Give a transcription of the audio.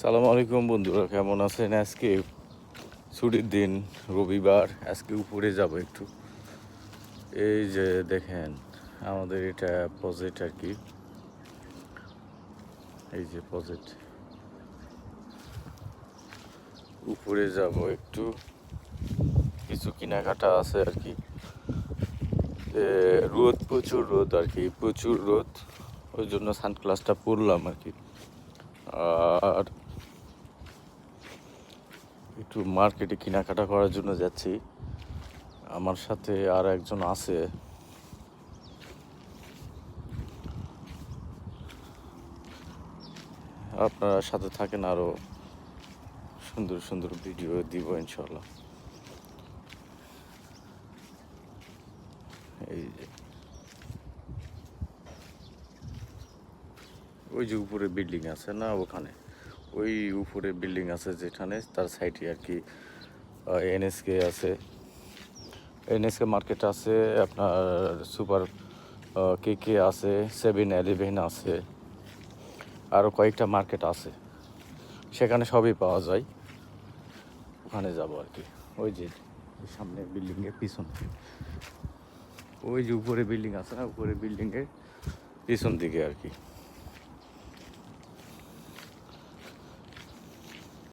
সালাম আলাইকুম বন্ধুরা, কেমন আছেন? আজকে ছুটির দিন, রবিবার। আজকে উপরে যাব একটু। এই যে দেখেন, আমাদের এটা প্রজেক্ট আর কি। এই যে প্রজেক্ট, উপরে যাব একটু, কিছু কেনাকাটা আছে আর কি। রোদ, প্রচুর রোদ আর কি, প্রচুর রোদ। ওই জন্য সানগ্লাসটা পরলাম আর কি। আর একটু মার্কেটে কেনাকাটা করার জন্য যাচ্ছি। আমার সাথে আর একজন আছে। আপনারা সাথে থাকেন, আরও সুন্দর সুন্দর ভিডিও দিব ইনশাল্লাহ। এই যে ওই যে উপরে বিল্ডিং আছে না, ওখানে ওই উপরে বিল্ডিং আছে যেখানে, তার সাইডে আর কি এনএসকে আছে, এনএসকে মার্কেট আছে, আপনার সুপার কে আছে, 7-Eleven আছে, আরও কয়েকটা মার্কেট আছে, সেখানে সবই পাওয়া যায়। ওখানে যাব আর কি। ওই যে সামনে বিল্ডিংয়ের পিছন, ওই যে উপরে বিল্ডিং আছে না, উপরে বিল্ডিংয়ের পিছন দিকে আর কি।